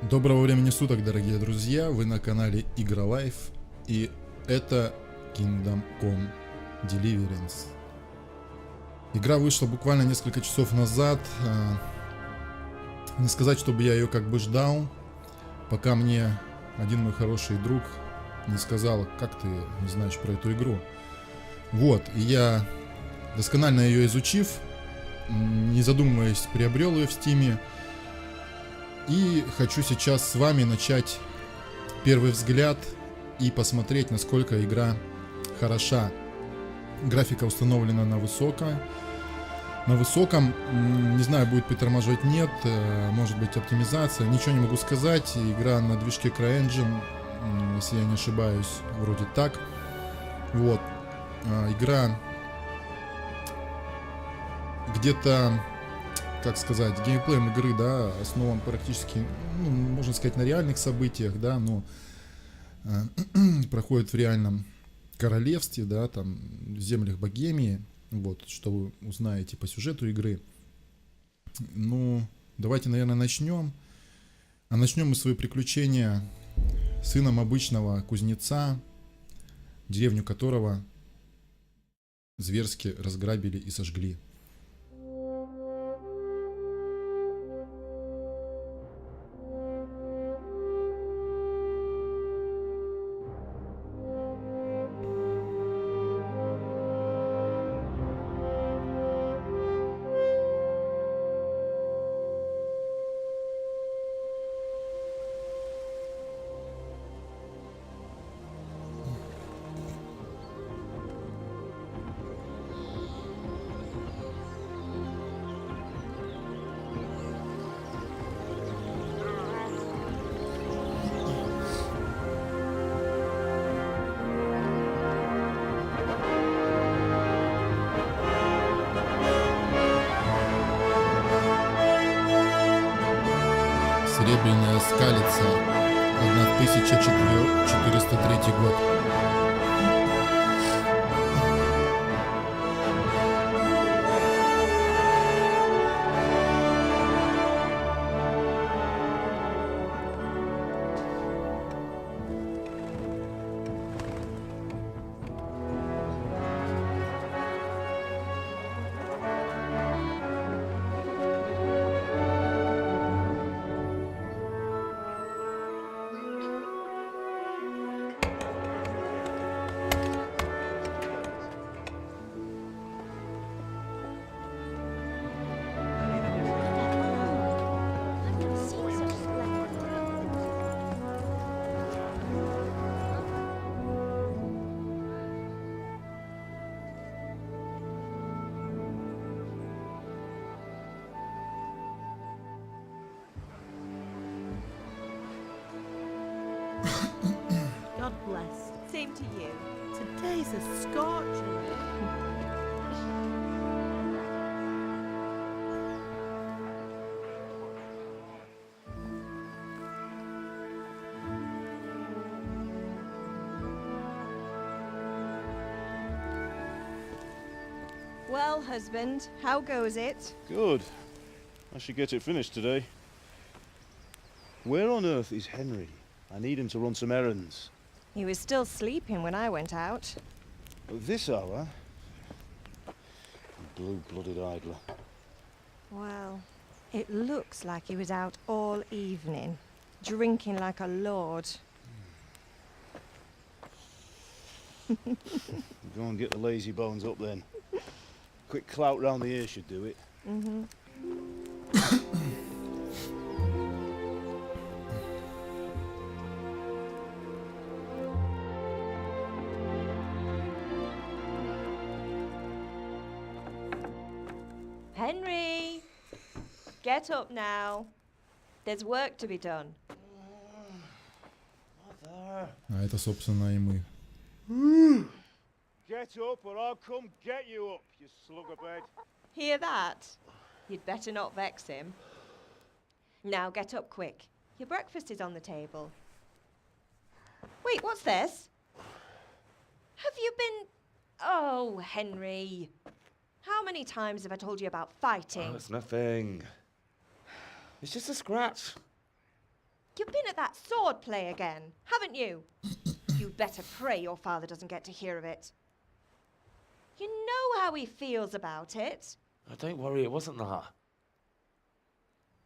Доброго времени суток, дорогие друзья, вы на канале Игра Life, и это Kingdom Come Deliverance. Игра вышла буквально несколько часов назад, не сказать, чтобы я ее как бы ждал, пока мне один мой хороший друг не сказал, как ты не знаешь про эту игру. Вот, и я, досконально ее изучив, не задумываясь, приобрел ее в Стиме. И хочу сейчас с вами начать первый взгляд и посмотреть, насколько игра хороша. Графика установлена на высоком, не знаю, будет притормаживать, нет, может быть оптимизация, ничего не могу сказать. Игра на движке CryEngine, если я не ошибаюсь, вроде так. Вот, игра где-то, как сказать, геймплеем игры, да, основан практически, можно сказать, на реальных событиях, да, но проходит в реальном королевстве, да, там, в землях Богемии, вот, что вы узнаете по сюжету игры. Ну, давайте, наверное, начнем. А начнем мы свои приключения сыном обычного кузнеца, деревню которого зверски разграбили и сожгли. Серебряная скалица, 1403 год. God bless. Same to you. Today's a scorcher. Well, husband, how goes it? Good. I should get it finished today. Where on earth is Henry? I need him to run some errands. He was still sleeping when I went out. At this hour? Blue-blooded idler. Well, it looks like he was out all evening, drinking like a lord. Go and get the lazy bones up then. Quick clout round the ear should do it. Mm-hmm. Henry! Get up now. There's work to be done. Mother. А это, собственно, и мы. Get up or I'll come get you up, you slugabed. Hear that? You'd better not vex him. Now get up quick. Your breakfast is on the table. Wait, what's this? Have you been... Oh, Henry. How many times have I told you about fighting? Oh, it's nothing. It's just a scratch. You've been at that sword play again, haven't you? You'd better pray your father doesn't get to hear of it. You know how he feels about it. Oh, don't worry, it wasn't that.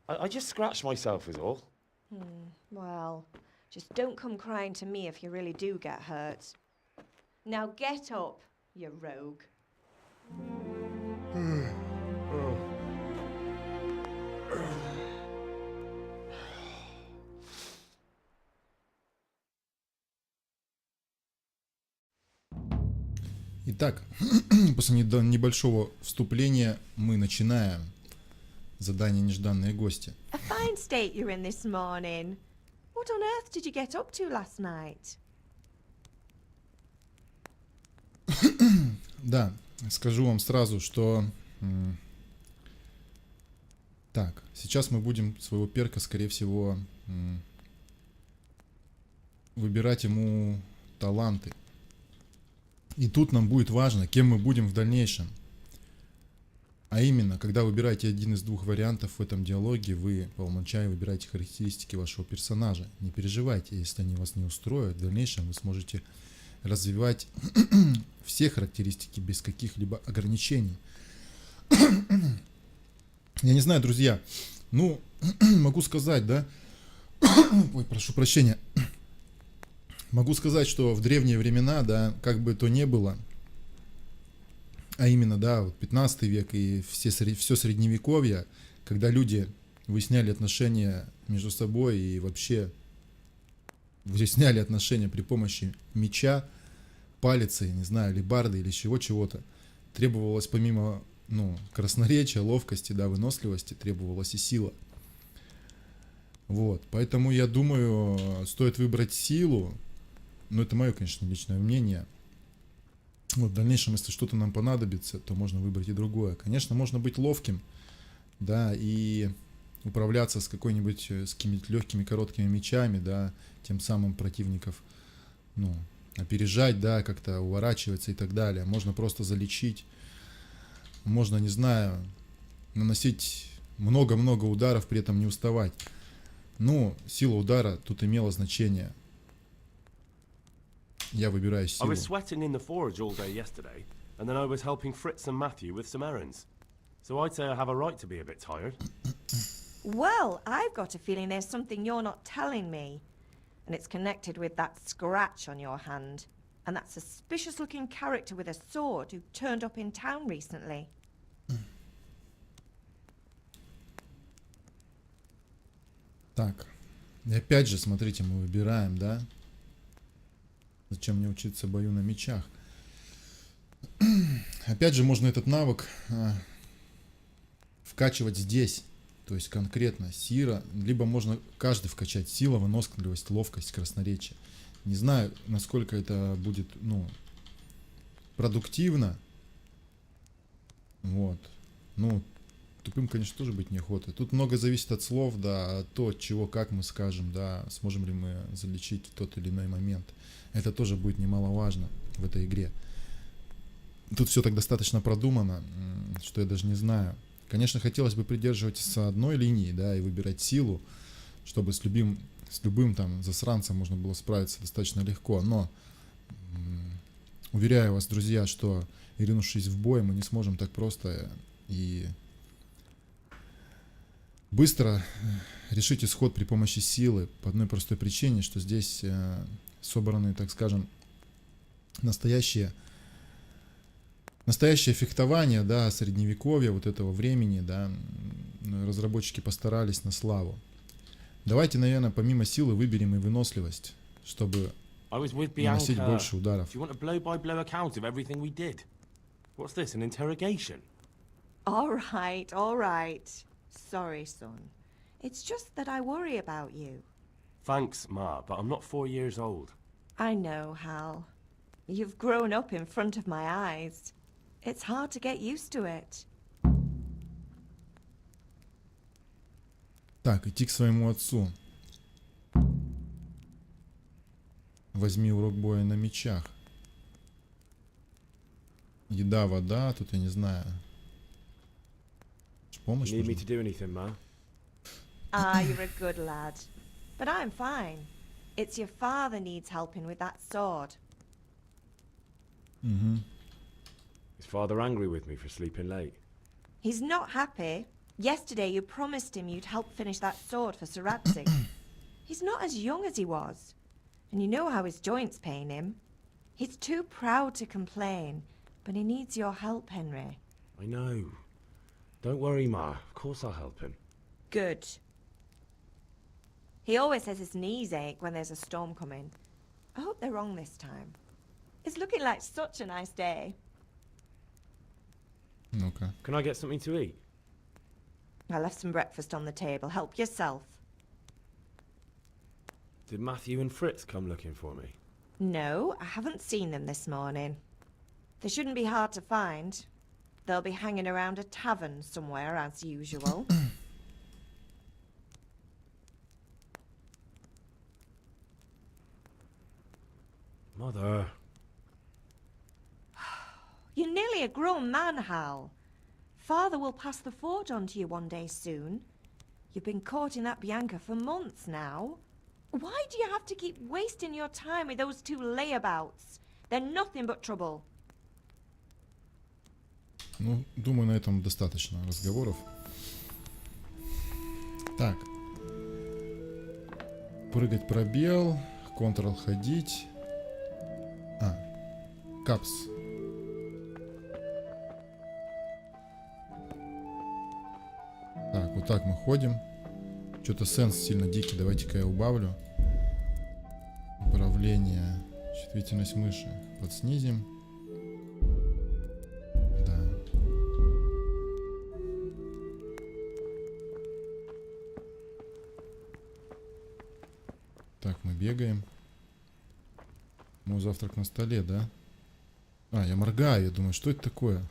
I just scratched myself is all. Well, just don't come crying to me if you really do get hurt. Now get up, you rogue. Итак, после небольшого вступления мы начинаем задание «Нежданные гости». A fine state you're in this morning. What on earth did you get up to last night? Да, скажу вам сразу, что... Так, сейчас мы будем своего перка, скорее всего, выбирать ему таланты. И тут нам будет важно, кем мы будем в дальнейшем. А именно, когда выбираете один из двух вариантов в этом диалоге, вы по умолчанию выбираете характеристики вашего персонажа. Не переживайте, если они вас не устроят, в дальнейшем вы сможете развивать все характеристики без каких-либо ограничений. Я не знаю, друзья, ну, могу сказать, да, ой, прошу прощения, могу сказать, что в древние времена, да, как бы то ни было, а именно, да, вот 15 век и все средневековье, когда люди выясняли отношения между собой и вообще выясняли отношения при помощи меча, палицы, не знаю, алебарды или чего-то, требовалось помимо, ну, красноречия, ловкости, да, выносливости, требовалась и сила. Вот, поэтому я думаю, стоит выбрать силу, но это мое, конечно, личное мнение. Вот, в дальнейшем, если что-то нам понадобится, то можно выбрать и другое. Конечно, можно быть ловким, да, и управляться с какими-нибудь легкими короткими мечами, да, тем самым противников, ну, опережать, да, как-то уворачиваться и так далее. Можно просто залечить, можно, не знаю, наносить много-много ударов, при этом не уставать. Ну, сила удара тут имела значение. Я выбираю I силу. was sweating in the forge all day yesterday, and then I was helping Fritz and Matthew with some errands. So I'd say I have a right to be a bit tired. Well, I've got a feeling there's something you're not telling me. And it's connected with that scratch on your hand. And that suspicious-looking character with a sword who turned up in town recently. Так, и опять же, смотрите, мы выбираем, да? Зачем мне учиться бою на мечах? Опять же, можно этот навык вкачивать здесь. То есть конкретно сила, либо можно каждый вкачать: сила, выносливость, ловкость, красноречие. Не знаю, насколько это будет, ну, продуктивно. Вот. Ну, тупым, конечно, тоже быть неохота. Тут много зависит от слов, да, от того, от чего, как мы скажем, да, сможем ли мы залечить тот или иной момент. Это тоже будет немаловажно в этой игре. Тут все так достаточно продумано, что я даже не знаю. Конечно, хотелось бы придерживаться одной линии, да, и выбирать силу, чтобы с любым там засранцем можно было справиться достаточно легко. Но уверяю вас, друзья, что, ринувшись в бой, мы не сможем так просто и быстро решить исход при помощи силы, по одной простой причине, что здесь собраны, так скажем, настоящее фехтование, да, средневековья, вот этого времени, да, разработчики постарались на славу. Давайте, наверное, помимо силы выберем и выносливость, чтобы I was with наносить Bianca. больше ударов. Do you want a blow-by-blow account of everything we did? What's this, an interrogation? All right. Sorry, son. It's just that I worry about you. Thanks, Ma, but I'm not 4 years old. I know, Hal. You've grown up in front of my eyes. It's hard to get used to it. Так, идти к своему отцу. Возьми урок боя на мечах. Еда, вода, тут я не знаю. Помощь Need me нужна? to do anything, Ma? Ah, you're a good lad. But I'm fine. It's your father needs helping with that sword. Is father angry with me for sleeping late? He's not happy. Yesterday you promised him you'd help finish that sword for Sarazi. He's not as young as he was. And you know how his joints pain him. He's too proud to complain, but he needs your help, Henry. I know. Don't worry, Ma. Of course I'll help him. Good. He always says his knees ache when there's a storm coming. I hope they're wrong this time. It's looking like such a nice day. Ну-ка. Can I get something to eat? I left some breakfast on the table. Help yourself. Did Matthew and Fritz come looking for me? No, I haven't seen them this morning. They shouldn't be hard to find. They'll be hanging around a tavern somewhere as usual. Mother. You're nearly a grown man, Hal. Father will pass the forge on to you one day soon. You've been courting that Bianca for months now. Why do you have to keep wasting your time with those two layabouts? They're nothing but trouble. Ну, думаю, на этом достаточно разговоров. Так. Прыгать пробел. Ctrl ходить. Капс. Так, вот так мы ходим. Что-то сенс сильно дикий. Давайте-ка я убавлю. Управление. Чувствительность мыши. Подснизим. Да. Так, мы бегаем. Мой завтрак на столе, да? Я моргаю, я думаю, что это такое?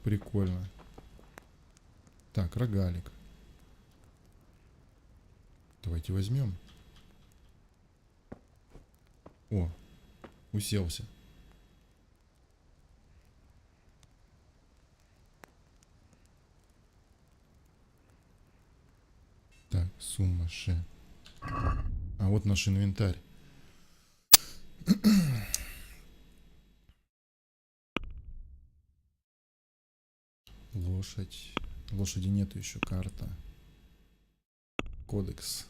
Прикольно. Так, рогалик. Давайте возьмем. О, уселся. Так, сумма ше. Вот наш инвентарь. Лошадь. Лошади нету еще. Карта. Кодекс.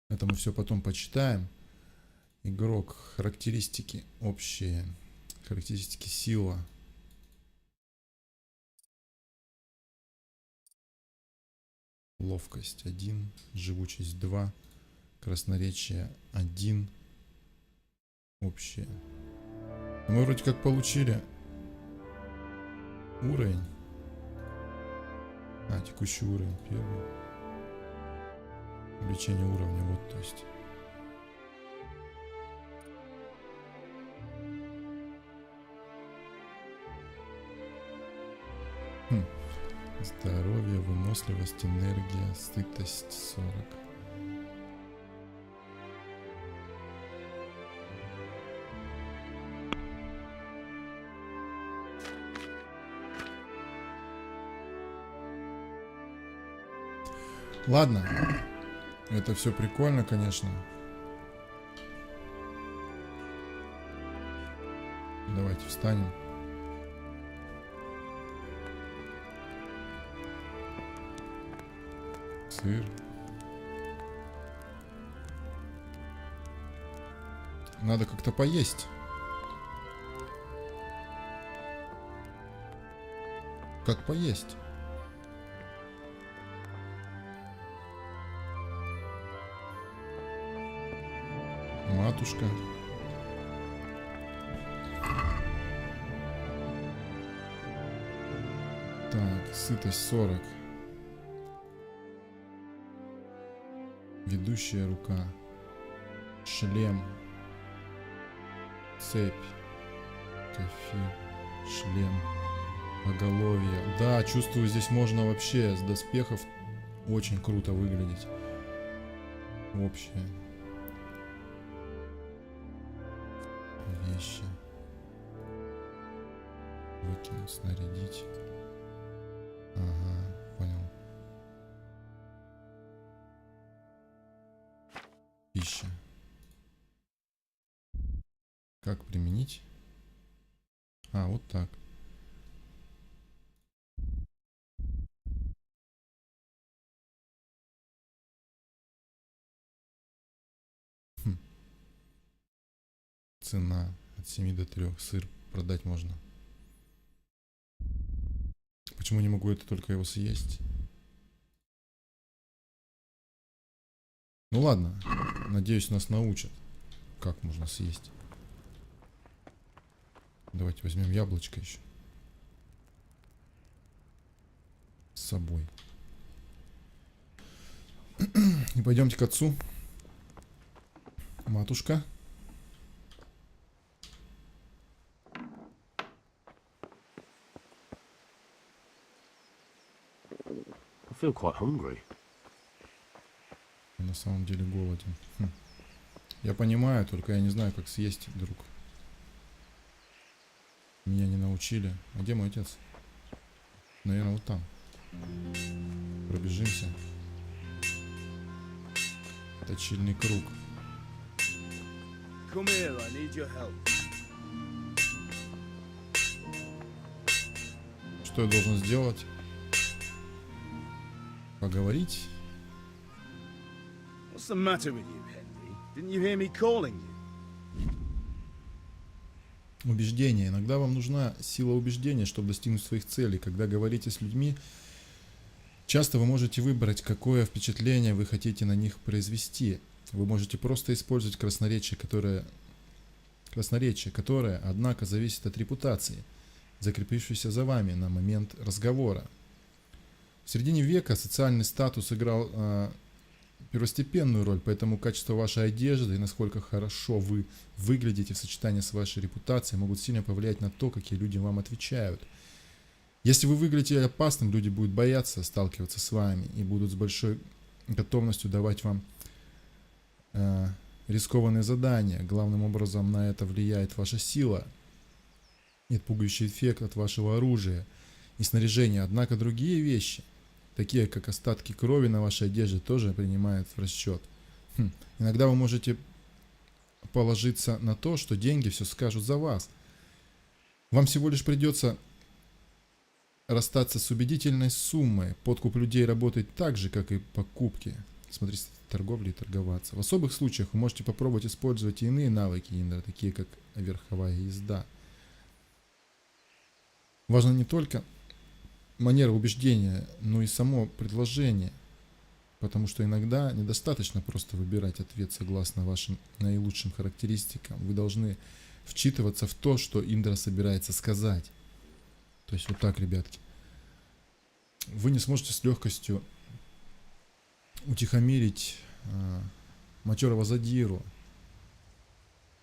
Это мы все потом почитаем. Игрок. Характеристики общие. Характеристики сила. Ловкость 1. Живучесть 2. Красноречие 1. Общее. Мы вроде как получили уровень. Текущий уровень. Первый. Увеличение уровня. Вот, то есть. Здоровье, выносливость, энергия, сытость 40. Ладно, это все прикольно, конечно. Давайте встанем. Сыр. Надо как-то поесть. Как поесть? Матушка. Так, сытость 40. Ведущая рука. Шлем. Цепь. Кофе. Шлем. Поголовье. Да, чувствую, здесь можно вообще с доспехов очень круто выглядеть. Общее. Вещи. Выкинуть, снарядить. Ага, понял. пища. Как применить? А, вот так. Хм. Цена от 7 до 3. Сыр продать можно. Почему не могу это только его съесть? Ну ладно, надеюсь, нас научат, как можно съесть. Давайте возьмем яблочко еще с собой. И пойдемте к отцу. Матушка. I feel quite hungry. Я на самом деле голоден. Я понимаю, только я не знаю, как съесть, друг. Меня не научили. А где мой отец? Наверное, вот там. Пробежимся. Точильный круг. Come here, I need your help. Что я должен сделать? Поговорить? What's the matter with you, Henry? Didn't you hear me calling you? Убеждение. Иногда вам нужна сила убеждения, чтобы достигнуть своих целей. Когда говорите с людьми, часто вы можете выбрать, какое впечатление вы хотите на них произвести. Вы можете просто использовать красноречие, которое, однако, зависит от репутации, закрепившейся за вами на момент разговора. В середине века социальный статус играл первостепенную роль, поэтому качество вашей одежды и насколько хорошо вы выглядите в сочетании с вашей репутацией могут сильно повлиять на то, какие люди вам отвечают. Если вы выглядите опасным, люди будут бояться сталкиваться с вами и будут с большой готовностью давать вам рискованные задания. Главным образом на это влияет ваша сила и пугающий эффект от вашего оружия и снаряжения. Однако другие вещи, такие как остатки крови на вашей одежде, тоже принимают в расчет. Иногда вы можете положиться на то, что деньги все скажут за вас. Вам всего лишь придется расстаться с убедительной суммой. Подкуп людей работает так же, как и покупки. Смотрите, торговли и торговаться. В особых случаях вы можете попробовать использовать и иные навыки Индра, такие как верховая езда. Важно не только манера убеждения, но и само предложение, потому что иногда недостаточно просто выбирать ответ согласно вашим наилучшим характеристикам. Вы должны вчитываться в то, что Индра собирается сказать. То есть вот так, ребятки. Вы не сможете с легкостью утихомирить матерого задиру.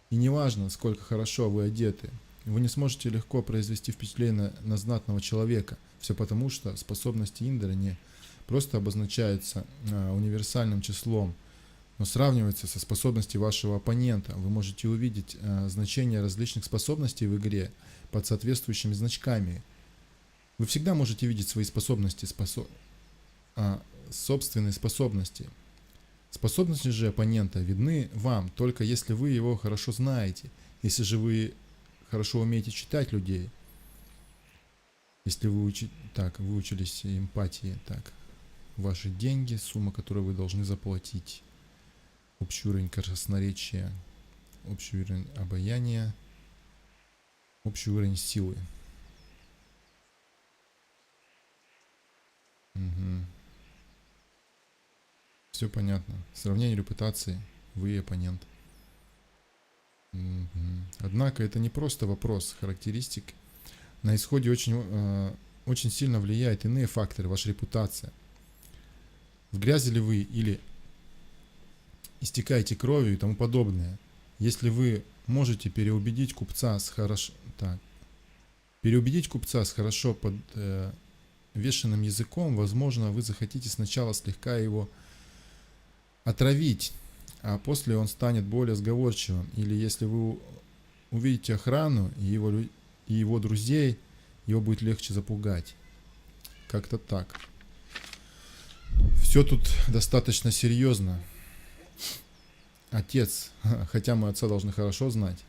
И неважно, сколько хорошо вы одеты, вы не сможете легко произвести впечатление на знатного человека. Все потому, что способности Индра не просто обозначаются универсальным числом, но сравниваются со способностью вашего оппонента. Вы можете увидеть значение различных способностей в игре под соответствующими значками. Вы всегда можете видеть свои способности, собственные способности. Способности же оппонента видны вам только если вы его хорошо знаете. Если же вы хорошо умеете читать людей, если вы выучились эмпатии, так, ваши деньги, сумма, которую вы должны заплатить, общий уровень красноречия, общий уровень обаяния, общий уровень силы. Угу. Все понятно. Сравнение репутации, вы и оппонент. Однако это не просто вопрос характеристик. На исходе очень сильно влияют иные факторы, ваша репутация. В грязи ли вы или истекаете кровью и тому подобное. Если вы можете переубедить купца с хорошо подвешенным языком, возможно, вы захотите сначала слегка его отравить, а после он станет более сговорчивым. Или если вы увидите охрану и его друзей, его будет легче запугать. Как-то так. Все тут достаточно серьезно. Отец. Хотя мы отца должны хорошо знать.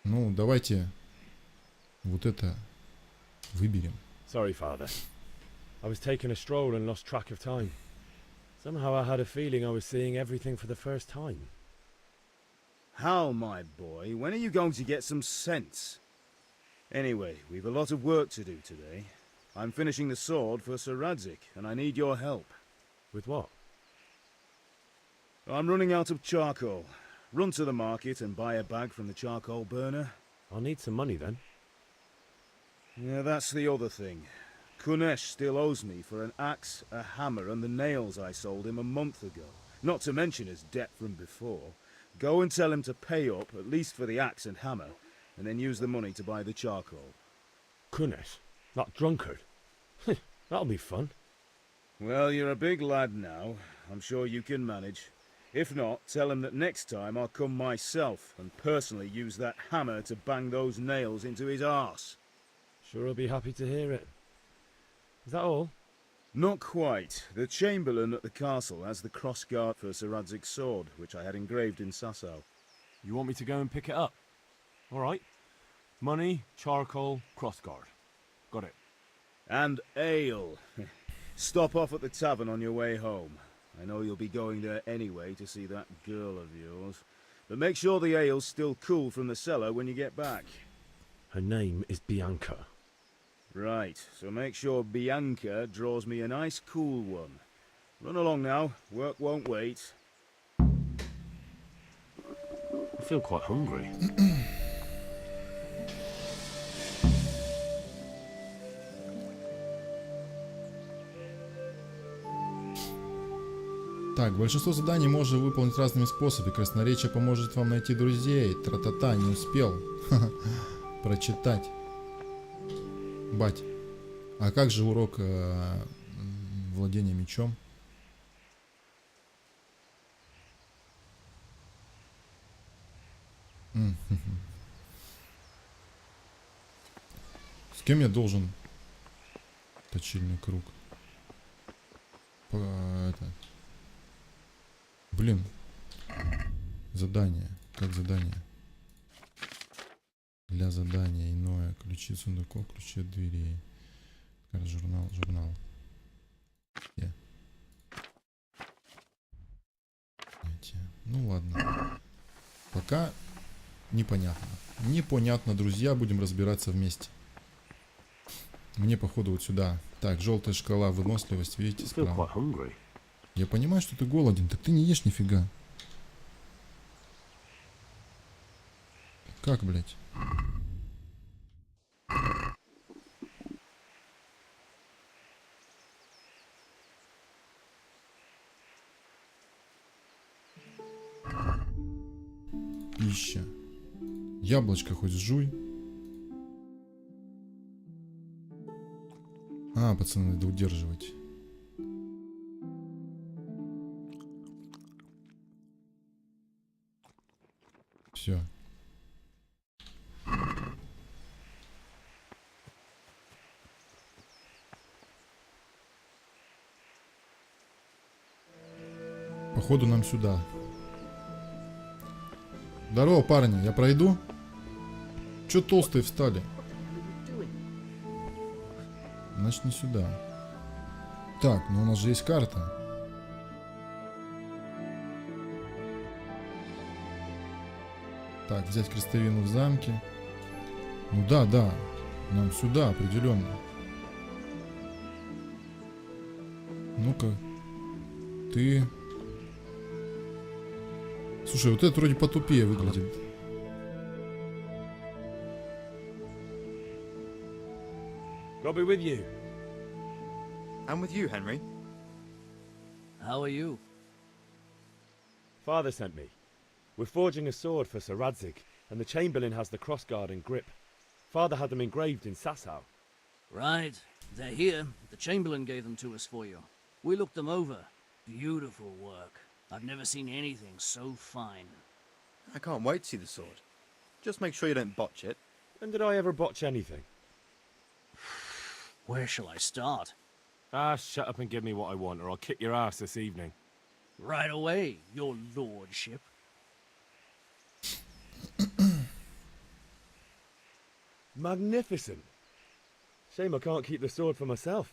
Ну, давайте вот это выберем. Sorry, Father. I was taking a stroll and lost track of time. Somehow I had a feeling I was seeing everything for the first time. How, my boy? When are you going to get some sense? Anyway, we've a lot of work to do today. I'm finishing the sword for Sir Radzig, and I need your help. With what? I'm running out of charcoal. Run to the market and buy a bag from the charcoal burner. I'll need some money then. Yeah, that's the other thing. Kunesh still owes me for an axe, a hammer, and the nails I sold him a month ago. Not to mention his debt from before. Go and tell him to pay up, at least for the axe and hammer, and then use the money to buy the charcoal. Kunesh? That drunkard? That'll be fun. Well, you're a big lad now. I'm sure you can manage. If not, tell him that next time I'll come myself and personally use that hammer to bang those nails into his arse. Sure he'll be happy to hear it. Is that all? Not quite. The Chamberlain at the castle has the crossguard for Sir Radzig's sword, which I had engraved in Sasau. You want me to go and pick it up? All right. Money, charcoal, crossguard. Got it. And ale. Stop off at the tavern on your way home. I know you'll be going there anyway to see that girl of yours. But make sure the ale's still cool from the cellar when you get back. Her name is Bianca. Right, so make sure Bianca draws me a nice cool one. Run along now, work won't wait. I feel quite hungry. Так, большинство заданий можно выполнить разными способами. Красноречие поможет вам найти друзей. Тра-та-та, не успел прочитать. Бать, а как же урок владения мечом? С кем я должен? Точильный круг. Блин. Задание. Как задание? Для задания иное. Ключи от сундуков, ключи от дверей. Журнал. Ну ладно. Пока непонятно. Непонятно, друзья. Будем разбираться вместе. Мне походу вот сюда. Так, желтая шкала выносливость. Видите, справа. Я понимаю, что ты голоден. Так ты не ешь нифига. Как, блядь? Пища. Яблочко хоть сжуй. А, пацаны, надо удерживать. Все. Походу нам сюда. Здорово, парни, я пройду? Чё толстые встали? Значит, не сюда. Так, ну у нас же есть карта. Так, взять крестовину в замке. Ну да, нам сюда определенно. Ну-ка. Ты... Слушай, вот это вроде потупее выглядит. God be with you. I'm with you, Henry. How are you? Father sent me. We're forging a sword for Sir Radzig, and the Chamberlain has the crossguard and grip. Father had them engraved in Sasau. Right. They're here. The Chamberlain gave them to us for you. We looked them over. Beautiful work. I've never seen anything so fine. I can't wait to see the sword. Just make sure you don't botch it. When did I ever botch anything? Where shall I start? Ah, shut up and give me what I want, or I'll kick your ass this evening. Right away, your lordship. Magnificent. Shame I can't keep the sword for myself.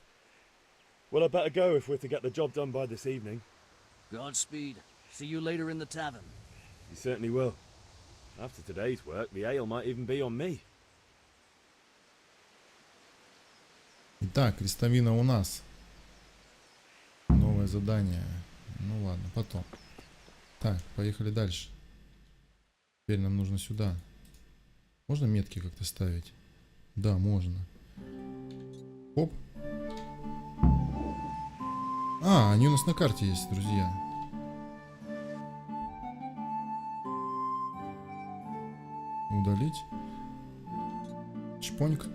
Well, I better go if we're to get the job done by this evening. Godspeed. See you later in the tavern. You certainly will. After today's work, the ale might even be on me. Итак, крестовина у нас. Новое задание. Ну ладно, потом. Так, поехали дальше. Теперь нам нужно сюда. Можно метки как-то ставить? Да, можно. Оп. А, они у нас на карте есть, друзья. Удалить. Чпоньк.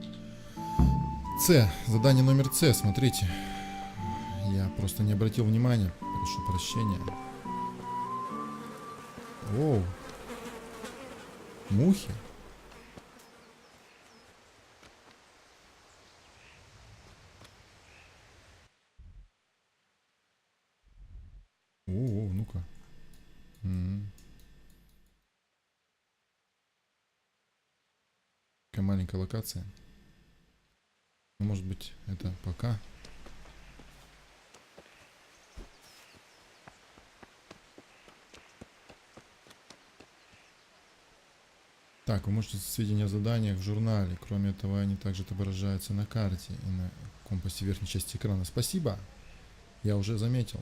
С. Задание номер С. Смотрите. Я просто не обратил внимания. Прошу прощения. Оу. Мухи. О, ну-ка. Такая маленькая локация. Ну, может быть, это пока. Так, вы можете сведения о заданиях в журнале. Кроме этого, они также отображаются на карте и на компасе верхней части экрана. Спасибо. Я уже заметил.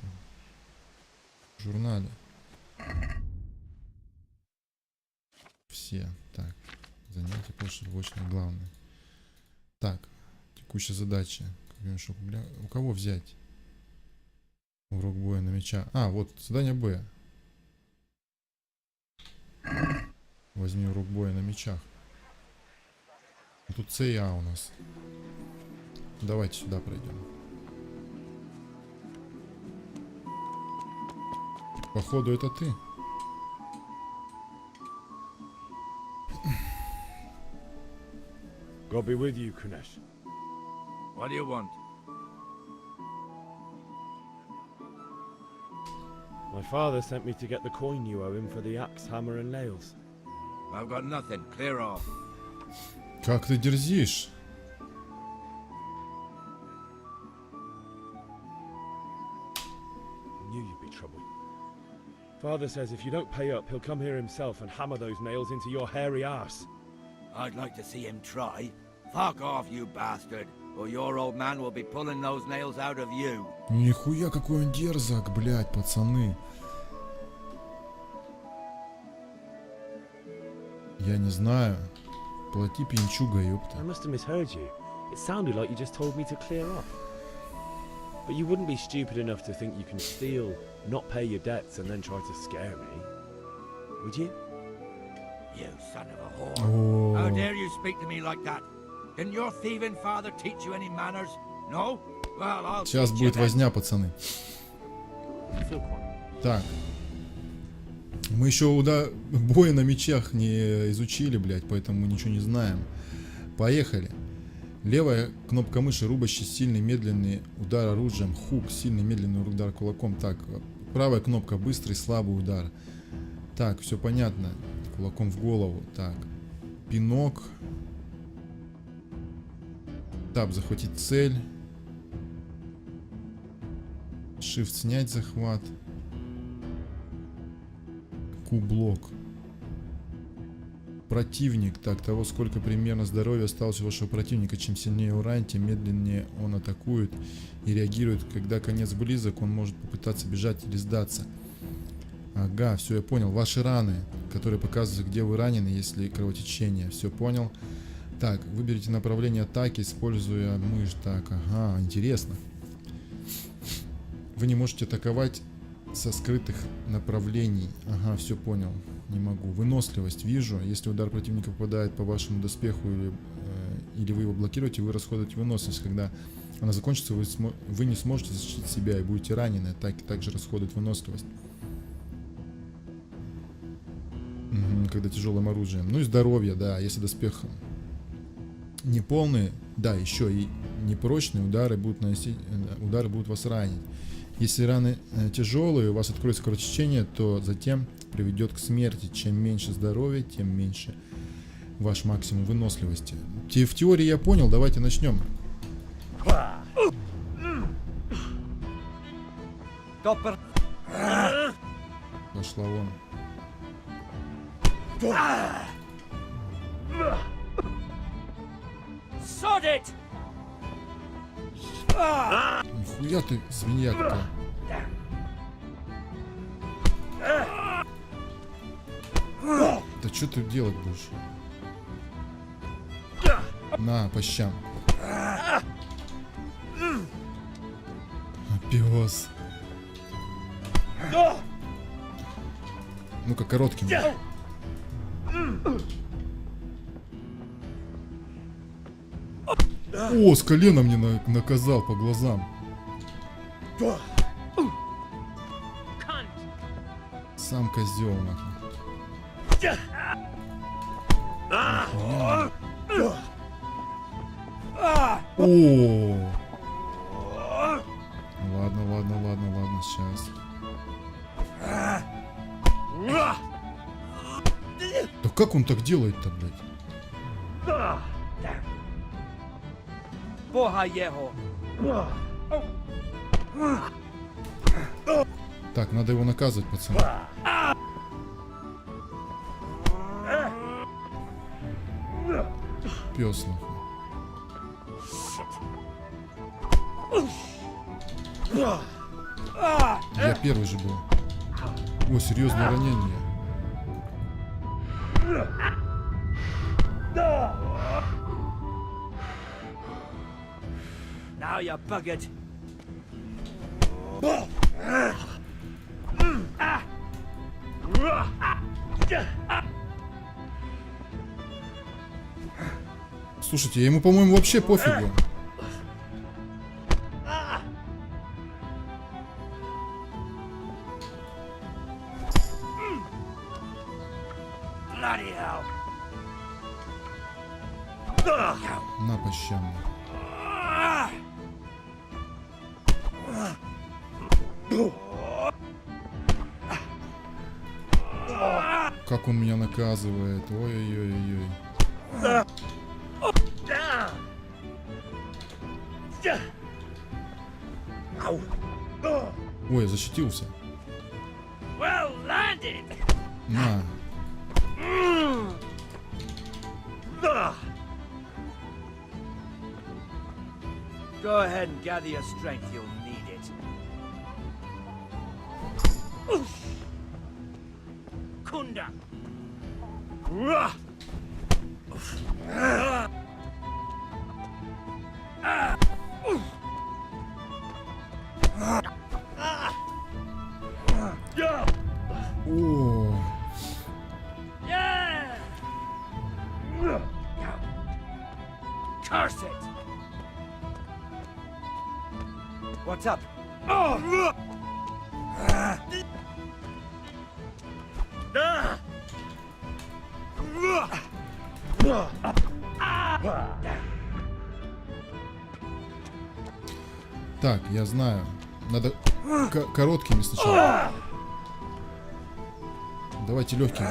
В журнале. Все. Так. Занятия пошло-рабочее. Главное. Так. Текущая задача. У кого взять? Урок боя на мечах. А, вот задание Б. Возьми урок боя на мечах. Тут С и А у нас. Давайте сюда пройдем. Походу это ты. God be with you, Kunesh. What do you want? My father sent me to get the coin you owe him for the axe, hammer and nails. I've got nothing. Clear off. Как ты дерзишь? Knew you'd be trouble. Father says if you don't pay up, he'll come here himself and hammer those nails into your hairy ass. I'd like to see him try. Fuck off, you bastard, or your old man will be pulling those nails out of you. Нихуя какой он дерзок, блядь, пацаны. Я не знаю. Плати пьянчуга, ёпта. I must have misheard you. It sounded like you just told me to clear off. But you wouldn't be stupid enough to think you can steal, not pay your debts, and then try to scare me, would you? You son of a whore. How О, dare you speak to me like that? Didn't your thieving father teach you any manners? No? Well, I'll сейчас teach you будет then. возня, пацаны. Feel quite. Так. Мы еще боя на мечах не изучили, блядь, поэтому мы ничего не знаем. Поехали. Левая кнопка мыши, рубящий сильный медленный удар оружием. Хук, сильный медленный удар кулаком. Так, правая кнопка, быстрый слабый удар. Так, все понятно. Кулаком в голову. Так, пинок. Таб, захватить цель. Shift, снять захват. Q-блок. Противник. Так, того, сколько примерно здоровья осталось у вашего противника. Чем сильнее урон, тем медленнее он атакует и реагирует. Когда конец близок, он может попытаться бежать или сдаться. Ага, все, я понял. Ваши раны, которые показывают, где вы ранены, если кровотечение. Все понял. Так, выберите направление атаки, используя мышь. Так, ага, интересно. Вы не можете атаковать со скрытых направлений. Ага, все понял. Не могу. Выносливость. Вижу. Если удар противника попадает по вашему доспеху или вы его блокируете, вы расходуете выносливость. Когда она закончится, вы не сможете защитить себя и будете ранены. Атаки также расходуют выносливость. Угу, когда тяжелым оружием. Ну и здоровье, да. Если доспех неполные, да, еще и непрочные удары будут наносить, удары будут вас ранить. Если раны тяжелые, у вас откроется кровотечение, то затем приведет к смерти. Чем меньше здоровья, тем меньше ваш максимум выносливости. В теории я понял, давайте начнем. Пошла вон. Нихуя ты, свинья какая. Да что ты делать будешь? На, по щам. Пес. Ну-ка, коротким. О, с колена мне наказал по глазам. Сам козел, нахуй. О! Ладно, сейчас. Да как он так делает-то, блядь? Так, надо его наказывать, пацаны. Пес, нахуй. Я первый же был. О, серьезное ранение. Now you buggered. Слушайте, ему, по-моему, вообще пофигу. На, по щам. Как он меня наказывает. Ой-ой-ой-ой. Ой, я защитился. На. Go ahead and gather your strength, you'll need it. Kunda! О. Curse it! What's up? Так, я знаю. Надо короткими сначала. Давайте легкими.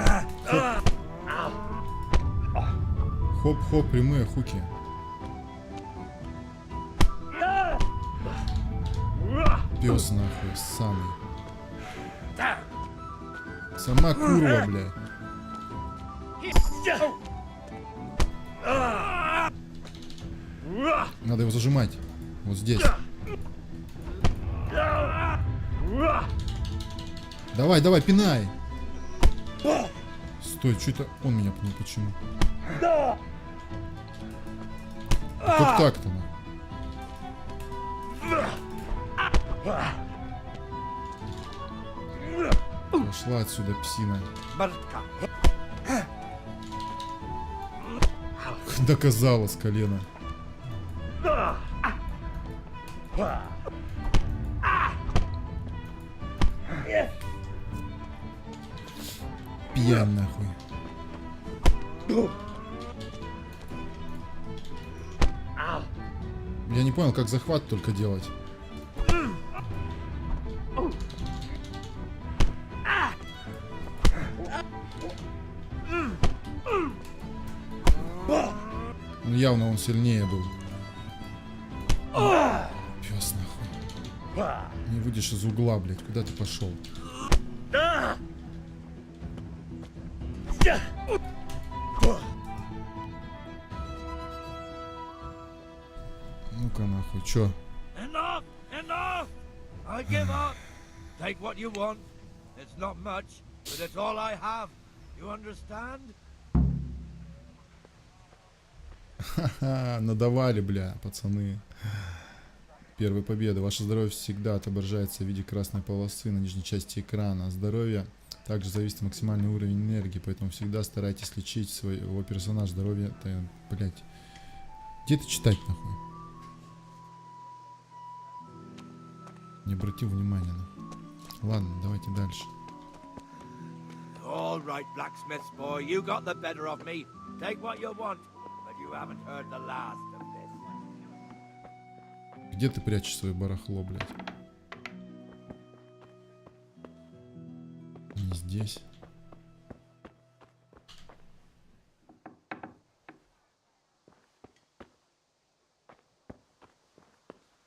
Хоп-хоп, прямые хуки. Пес нахуй, самый. Сама курва, блядь. Надо его зажимать. Вот здесь. Давай, давай, пинай. Стой, что-то он меня пнул, почему? Как так-то? Пошла отсюда, псина. Доказала с колена. Пьян нахуй. Я не понял, как захват только делать. Ну, явно он сильнее был. Пес нахуй. Не выйдешь из угла, блядь. Куда ты пошел? Ну-ка нахуй, чё? Enough! Enough! I give up. Take what you want. It's not much, but it's all I have. You understand? Ха-ха, надавали, бля, пацаны. Первая победа. Ваше здоровье всегда отображается в виде красной полосы на нижней части экрана. Здоровье также зависит максимальный уровень энергии, поэтому всегда старайтесь лечить своего персонажа. Здоровье, блять. Где это читать, нахуй? Не обратил внимания, нахуй. Ладно, давайте дальше. All right, blacksmith's boy, you got the better of me. Take what you want, but you haven't heard the last of this. Где ты прячешь свое барахло, блядь? Не здесь.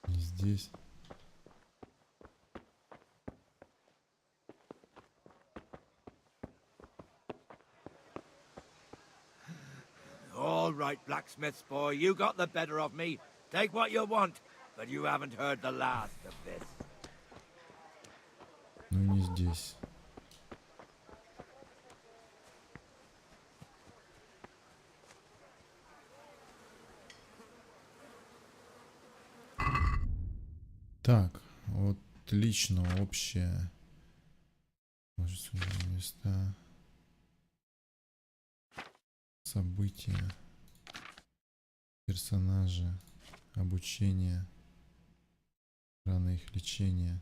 Не здесь. All right, blacksmith's boy, you got the better of me. Take what you want, but you haven't heard the last of this. Ну не здесь. Так, вот отлично, общее. Может, места. События. Персонажи. Обучение. Раны их лечения.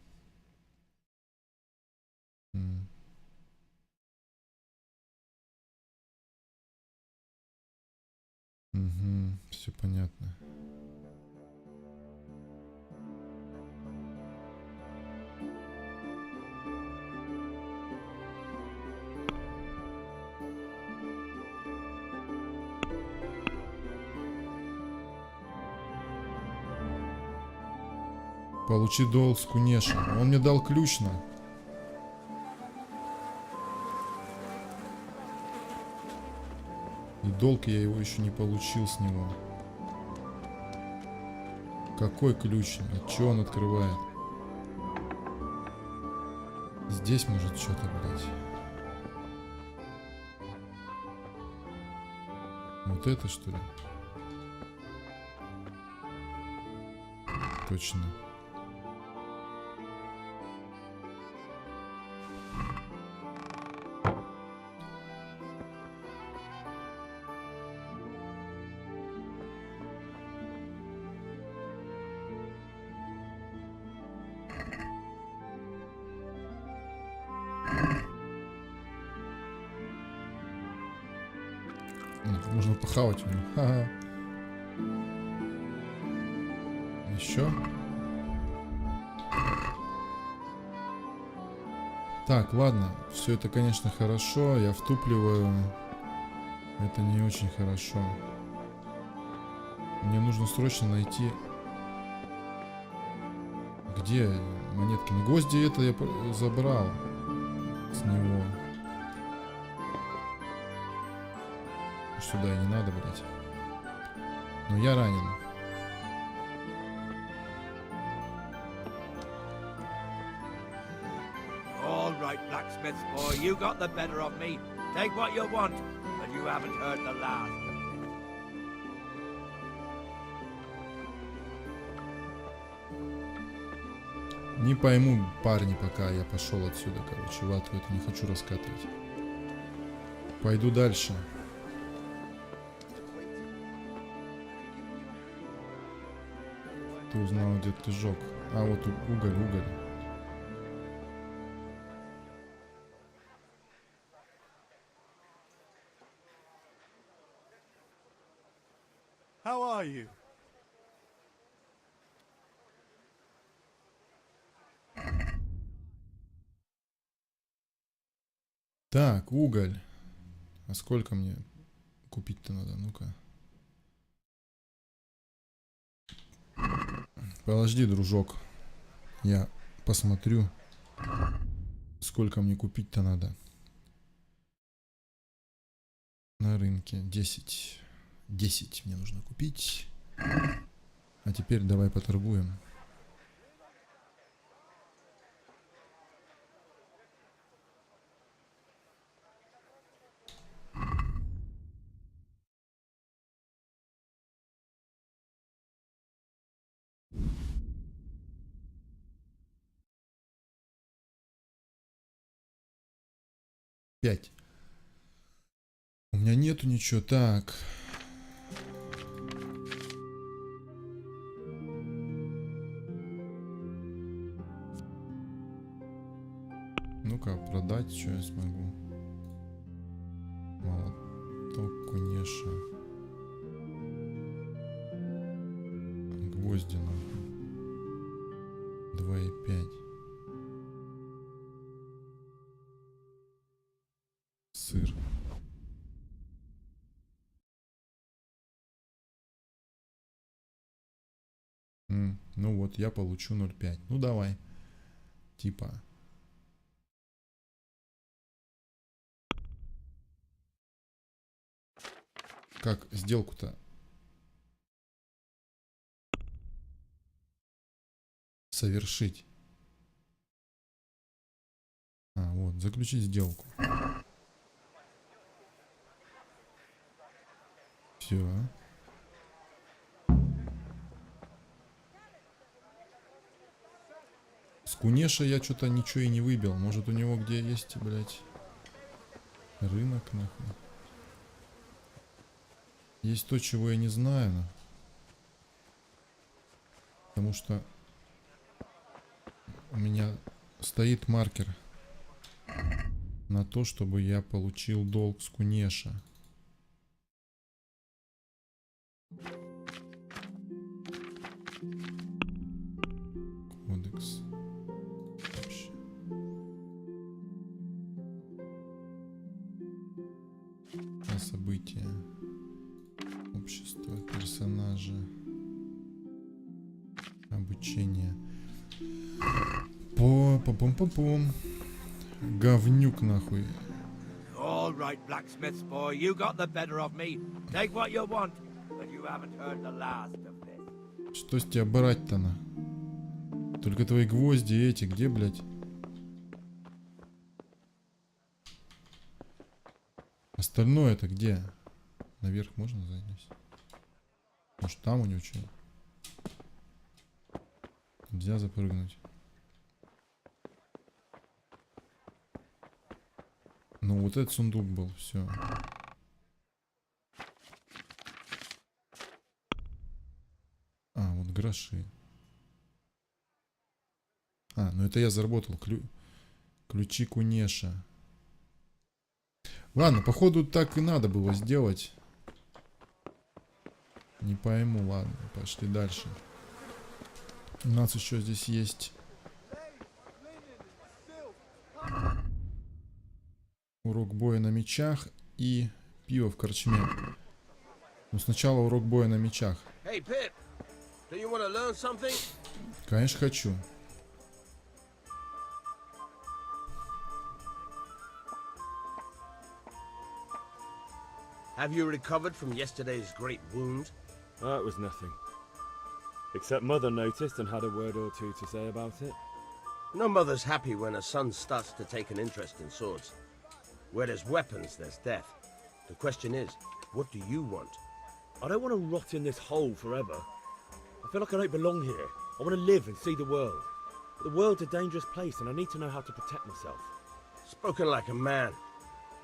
Угу, все понятно. Получи долг с Кунеша. Он мне дал ключ на. И долг я его еще не получил с него. Какой ключ? От чего он открывает? Здесь может что-то, блядь. Вот это что ли? Точно. Можно похавать у него. Ха-ха. Еще. Так, ладно. Все это, конечно, хорошо. Я втупливаю. Это не очень хорошо. Мне нужно срочно найти... Где монетки? Ну, гвозди это я забрал с него. Сюда и не надо, блять. Но я ранен. All right, blacksmith's boy, you got the better of me. Take what you want, but you haven't heard the last of this. Не пойму, парни, пока я пошел отсюда, короче, в ату это не хочу раскатывать. Пойду дальше. Ты узнал, где ты жег. А, вот уголь. How are you? Так, уголь. А сколько мне купить-то надо? Ну-ка. Подожди, дружок. Я посмотрю, сколько мне купить-то надо. На рынке 10. 10 мне нужно купить. А теперь давай поторгуем. Пять. У меня нету ничего. Так. Ну-ка, продать, что я смогу. Молоток, кунеша. Гвозди, нахуй. 2,5. Сыр. Ну вот, я получу 0,5. Ну давай. Типа. Как сделку-то совершить? А, вот, заключить сделку. Все. С Кунеша я что-то ничего и не выбил. Может, у него где есть, блядь, рынок, нахуй. Есть то, чего я не знаю. Потому что у меня стоит маркер на то, чтобы я получил долг с Кунеша. Кодекс. Вообще. События. Общество. Персонажи. Обучение. По-пом-пом-пом. Говнюк, нахуй. All right, blacksmith's boy, you got the better of me. Take what you want, but you haven't heard the last of this. Что с тебя брать-то на? Только твои гвозди эти, где, блядь? Остальное-то где? Наверх можно залезть? Может, там у него что? Нельзя запрыгнуть. Ну, вот этот сундук был, все. А, вот гроши. А, ну это я заработал. Ключи Кунеша. Ладно, походу так и надо было сделать. Не пойму, ладно, пошли дальше. У нас еще здесь есть урок боя на мечах и пиво в корчме. Ну сначала урок боя на мечах. Hey, Pip, do you want to learn something? Конечно, хочу. Have you recovered from yesterday's great wound? That was nothing. Except Mother noticed and had a word or two to say about it. No mother's happy when a son starts to take an interest in swords. Where there's weapons, there's death. The question is, what do you want? I don't want to rot in this hole forever. I feel like I don't belong here. I want to live and see the world. But the world's a dangerous place and I need to know how to protect myself. Spoken like a man.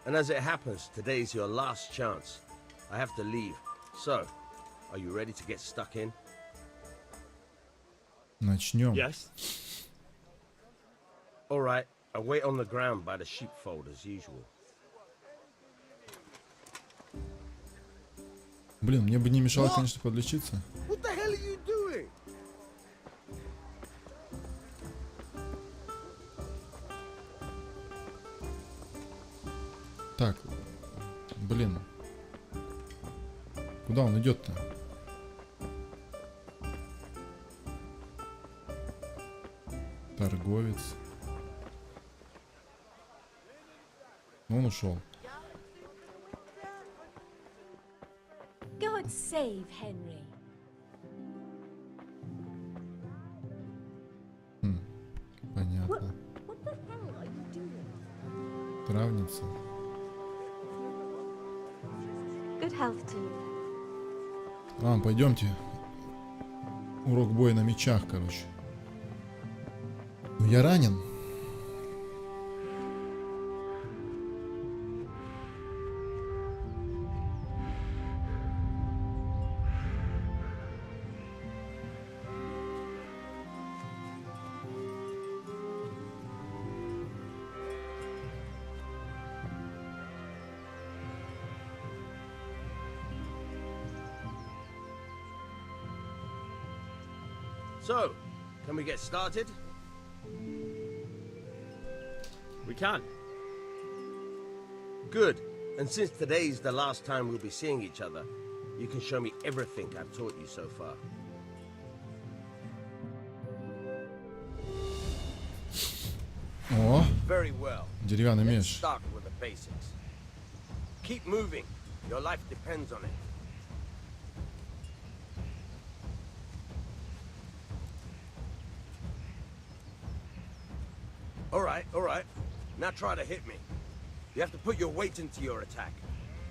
And as it happens, today's your last chance. I have to leave. So, are you ready to get stuck in? Начнем. Yes. All right, I'll wait on the ground by the sheepfold as usual. Блин, мне бы не мешало, конечно, подлечиться. What the hell are you doing? Так. Блин. Куда он идет-то? Торговец. Ну, он ушел. God save Henry. Понятно. What the hell are you doing? Травница. Good health to you. Ладно, пойдемте. Урок боя на мечах, короче. Ну, я ранен. So, can we get started? We can. Good. And since today's the last time we'll be seeing each other, you can show me everything I've taught you so far. О, Very well. деревянный Let's меч. start with the basics. Keep moving. Your life depends on it. All right. Now try to hit me. You have to put your weight into your attack.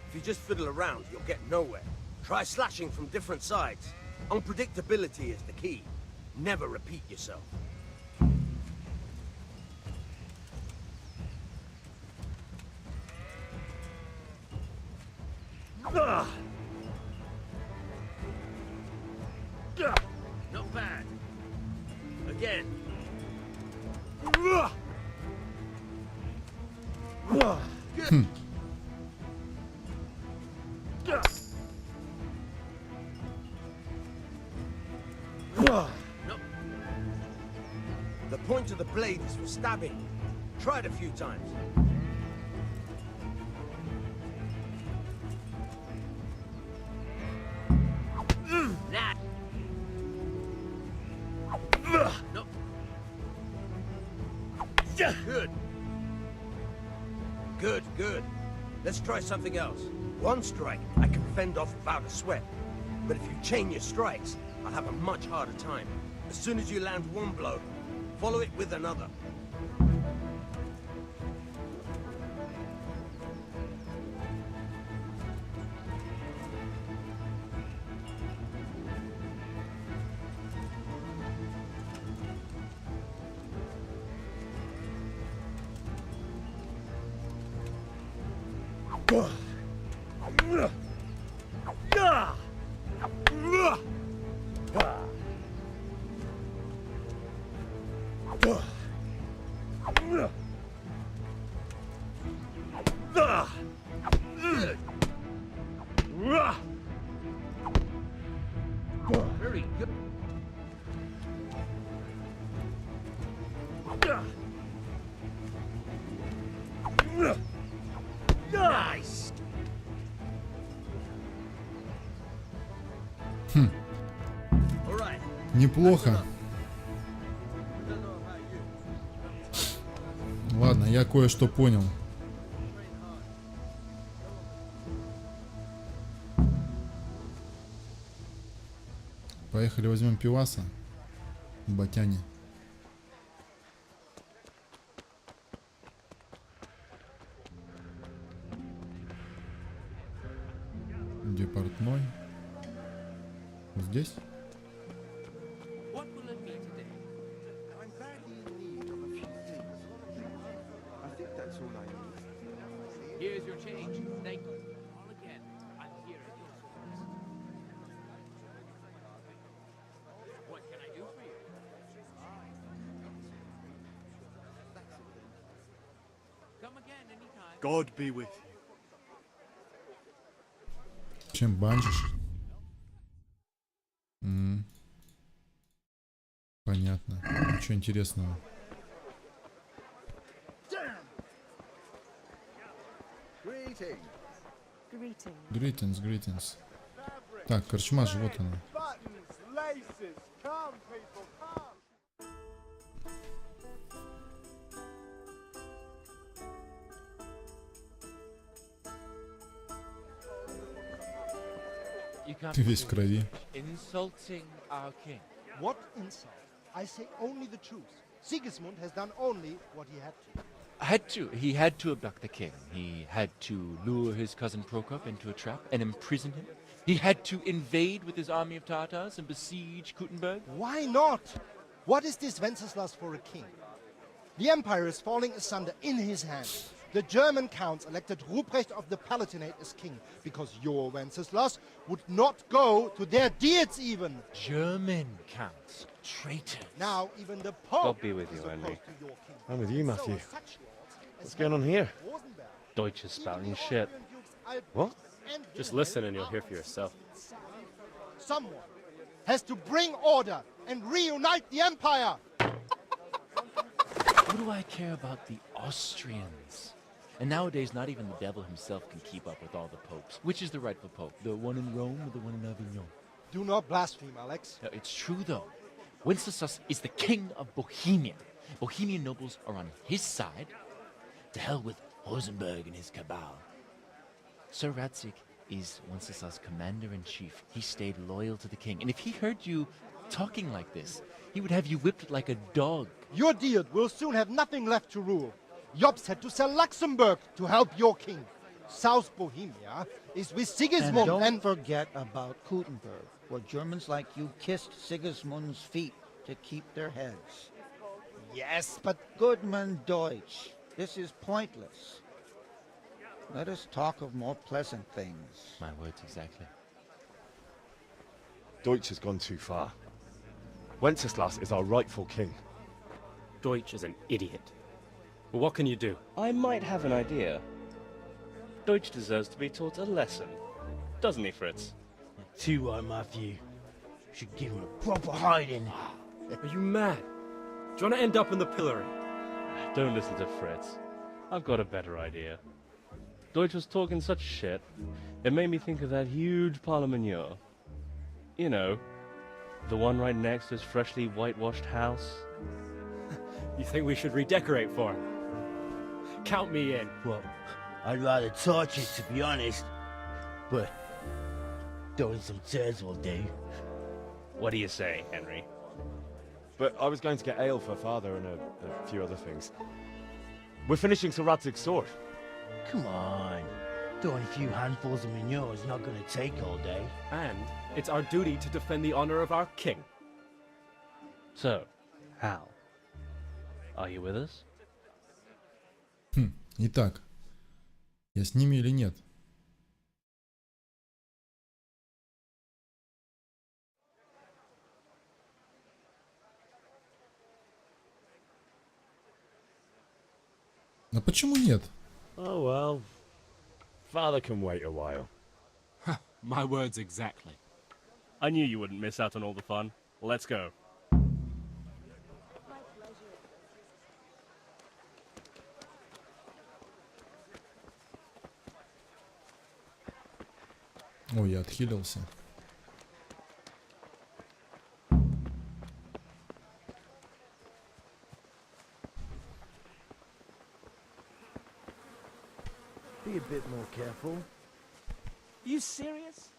If you just fiddle around, you'll get nowhere. Try slashing from different sides. Unpredictability is the key. Never repeat yourself. Not bad. Again. Good. No. The point of the blade is for stabbing. Try it a few times. Nah. No. Good. Let's try something else. One strike, I can fend off without a sweat. But if you chain your strikes, I'll have a much harder time. As soon as you land one blow, follow it with another. Very good. Nice. All right. Неплохо. Ладно, я кое-что понял. Поехали возьмем пиваса. Батяне. Где портной? Здесь? What will it be today? I'm badly in need of a few things. I think that's all I need. Here's your change. Thank you. All again. I'm here at your service. What can I do for you? Come again anytime. God be with you. Чем банчишь? Понятно. Ничего интересного. Greetings. Greetings. Greetings, greetings. Так, корчма же, вот она. Buttons, laces. Come, people, come. You can't Ты весь в крови. insulting our king. What insult? I say only the truth. Sigismund has done only what he had to. He had to abduct the king. He had to lure his cousin Prokop into a trap and imprison him. He had to invade with his army of Tartars and besiege Kuttenberg. Why not? What is this Wenceslas for a king? The empire is falling asunder in his hands. The German counts elected Ruprecht of the Palatinate as king because your Wenceslas would not go to their deeds even. German counts. Traitors. Now even the Pope God be with you, is Henry. opposed to your king. I'm with you, So Matthew. are such lords as What's going on here? Rosenberg. Deutsch is spouting Even the shit. Austrian dukes Albrecht What? and Just Wilhelm listen and you'll are hear for on yourself. Sigismund's side. Someone has to bring order and reunite the empire. What do I care about the Austrians? And nowadays, not even the devil himself can keep up with all the popes. Which is the rightful pope? The one in Rome or the one in Avignon? Do not blaspheme, Alex. No, it's true, though. Wenceslas is the king of Bohemia. Bohemian nobles are on his side. To hell with Rosenberg and his cabal. Sir Radzik is Wenceslas' commander-in-chief. He stayed loyal to the king. And if he heard you talking like this, he would have you whipped like a dog. Your Diet will soon have nothing left to rule. Jobst had to sell Luxembourg to help your king. South Bohemia is with Sigismund And don't forget about Kuttenberg, where Germans like you kissed Sigismund's feet to keep their heads. Yes, but Goodman Deutsch, this is pointless. Let us talk of more pleasant things. My words exactly. Deutsch has gone too far. Wenceslas is our rightful king. Deutsch is an idiot. Well, what can you do? I might have an idea. Deutsch deserves to be taught a lesson. Doesn't he, Fritz? Too right, Matthew. Should give him a proper hiding. Are you mad? Do you want to end up in the pillory? Don't listen to Fritz. I've got a better idea. Deutsch was talking such shit, it made me think of that huge parliament. You know, the one right next to his freshly whitewashed house. You think we should redecorate for him? Count me in. Well, I'd rather torch it, to be honest. But throwing some tears will do. What do you say, Henry? But I was going to get ale for father and a few other things. We're finishing Sir Radzig's sword. Come on. Throwing a few handfuls of manure is not going to take all day. And it's our duty to defend the honor of our king. So, Hal, are you with us? Итак, я с ними или нет? А почему нет? Oh well. Father can wait a while. My words exactly. I knew you wouldn't miss out on all the fun. Let's go. Ой, я отхилился. Be a bit more careful. You serious?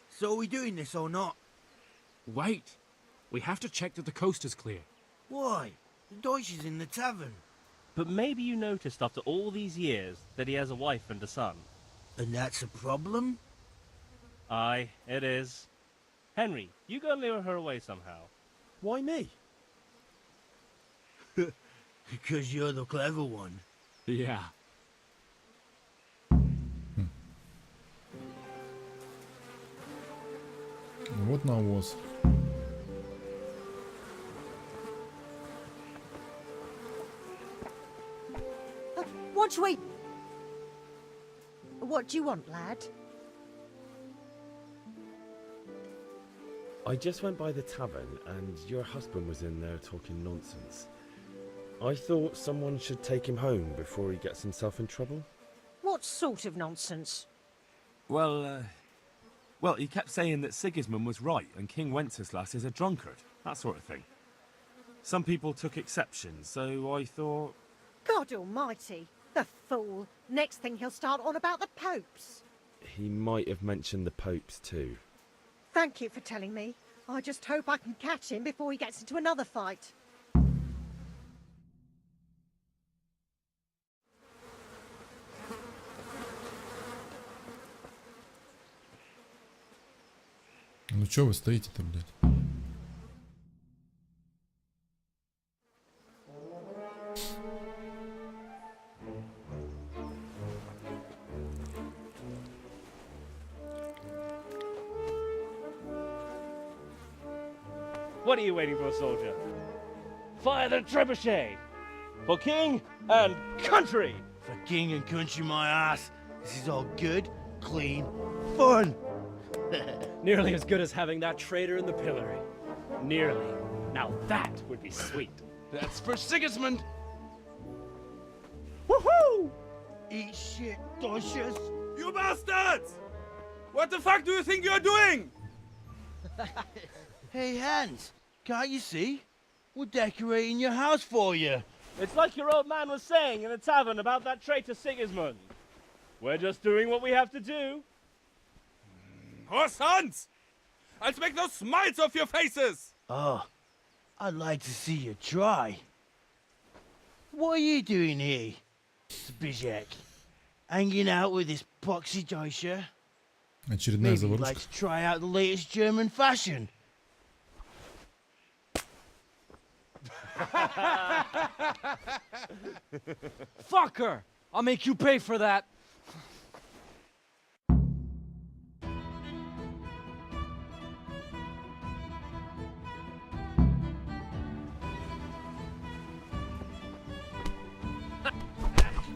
So are we doing this or not? Wait. We have to check that the coast is clear. Why? The Deutsch is in the tavern. But maybe you noticed after all these years that he has a wife and a son. And that's a problem? Aye, it is. Henry, you go and lure her away somehow. Why me? Because you're the clever one. Yeah. Вот навоз. Watch, wait. What do you want, lad? I just went by the tavern and your husband was in there talking nonsense. I thought someone should take him home before he gets himself in trouble. What sort of nonsense? Well, he kept saying that Sigismund was right and King Wenceslas is a drunkard, that sort of thing. Some people took exception, so I thought... God almighty, the fool. Next thing he'll start on about the popes. He might have mentioned the popes too. Thank you for telling me. I just hope I can catch him before he gets into another fight. Ну чё вы стоите-то, блядь? What are you waiting for, soldier? Fire the trebuchet! For king and country! For king and country, my ass. This is all good, clean, fun. Nearly as good as having that traitor in the pillory. Nearly. Now that would be sweet. That's for Sigismund. Woohoo! Eat shit, Docious. You bastards! What the fuck do you think you're doing? Hey, Hans, can't you see? We're decorating your house for you. It's like your old man was saying in the tavern about that traitor Sigismund. We're just doing what we have to do. Horse Hans! I'll make those smiles off your faces! Oh, I'd like to see you try. What are you doing here, Zbyszek? Hanging out with this poxy Deutscher? Очередная Maybe you'd like заварушка. to try out the latest German fashion. Fucker! I'll make you pay for that.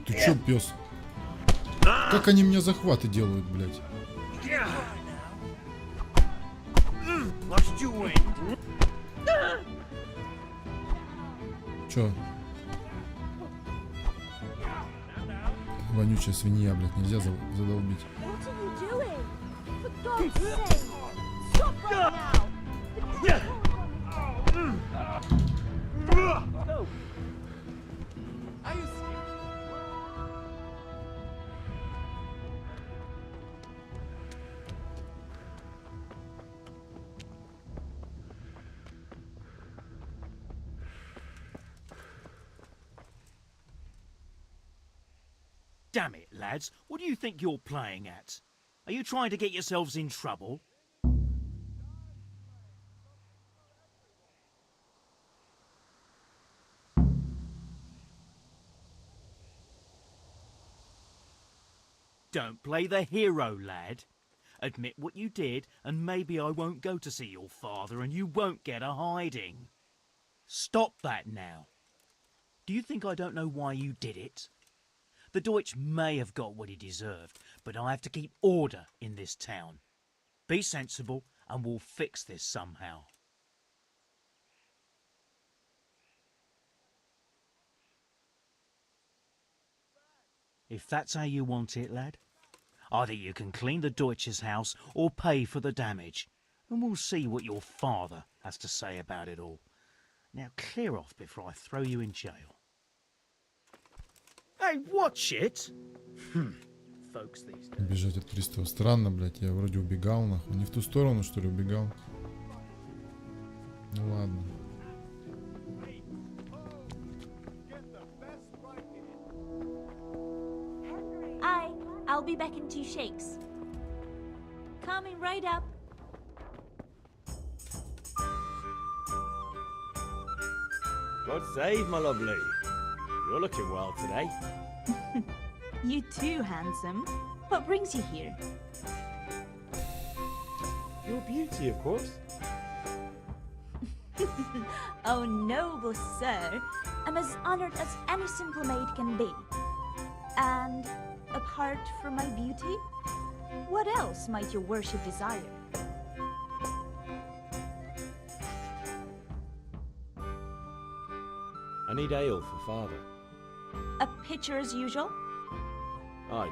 Ты чё, пес? Как они мне захваты делают, блядь? Чё? Вонючая свинья, блядь, нельзя задолбить. What are you doing? For God's sake! Stop right now! Are you Damn it, lads. What do you think you're playing at? Are you trying to get yourselves in trouble? Don't play the hero, lad. Admit what you did, and maybe I won't go to see your father and you won't get a hiding. Stop that now. Do you think I don't know why you did it? The Deutsch may have got what he deserved, but I have to keep order in this town. Be sensible and we'll fix this somehow. If that's how you want it, lad, either you can clean the Deutsch's house or pay for the damage, and we'll see what your father has to say about it all. Now clear off before I throw you in jail. Hey, watch it! Folks these days. Бежать от пристава. Странно, блядь, я вроде убегал, нахуй. Не в ту сторону, что ли, убегал? Ну ладно. I'll be back in 2 shakes. Coming right up. God save, my lovely. You're looking well today. You too, handsome. What brings you here? Your beauty, of course. Oh, noble sir. I'm as honored as any simple maid can be. And apart from my beauty, what else might your worship desire? I need ale for father. A pitcher as usual? Aye.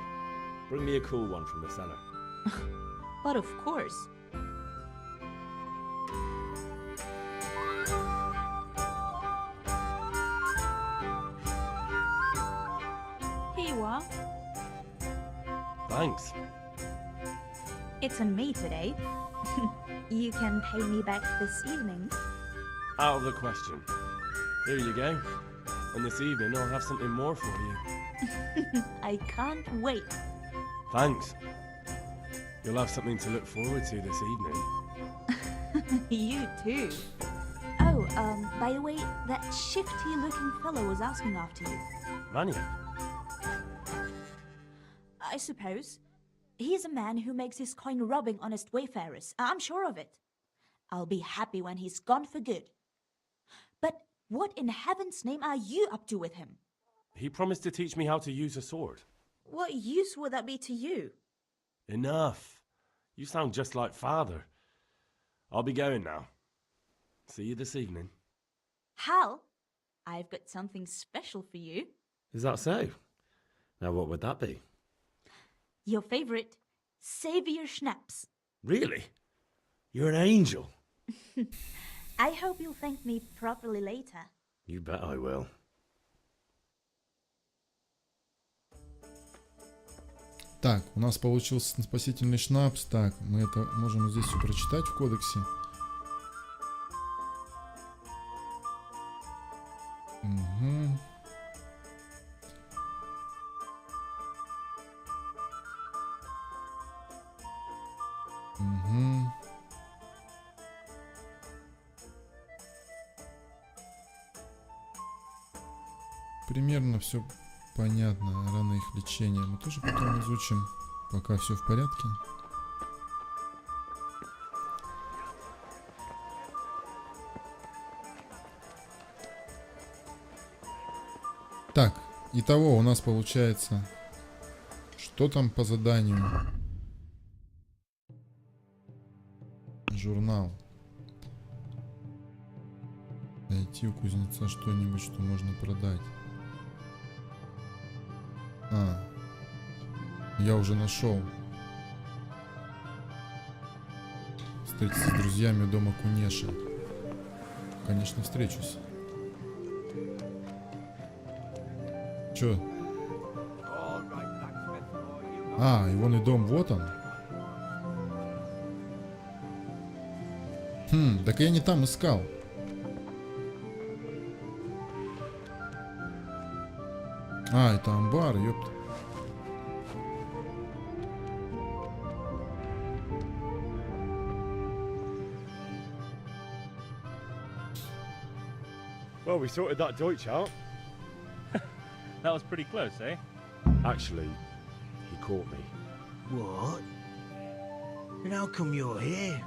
Bring me a cool one from the cellar. But of course. Here you are. Thanks. It's on me today. You can pay me back this evening. Out of the question. Here you go. And this evening I'll have something more for you. I can't wait. Thanks. You'll have something to look forward to this evening. You too. Oh, by the way, that shifty-looking fellow was asking after you. Maniac? I suppose. He's a man who makes his coin robbing honest wayfarers. I'm sure of it. I'll be happy when he's gone for good. But what in heaven's name are you up to with him? He promised to teach me how to use a sword. What use would that be to you? Enough. You sound just like father. I'll be going now. See you this evening. Hal, I've got something special for you. Is that so? Now what would that be? Your favorite Savior Schnapps. Really? You're an angel. I hope you'll thank me properly later. You bet I will. Так, у нас получился спасительный шнапс. Так, мы это можем здесь все прочитать в кодексе. Угу. Угу. Примерно все понятно. Раны их лечения мы тоже потом изучим. Пока все в порядке. Так, итого у нас получается... Что там по заданию? Журнал. Найти у кузнеца что-нибудь, что можно продать. Я уже нашел. Встретиться с друзьями у дома Кунеша. Конечно, встречусь. Чё? И вон и дом, вот он. Так я не там искал. Это амбар, ёпта. Well, we sorted that Deutsch out. That was pretty close, eh? Actually, he caught me. What? And how come you're here?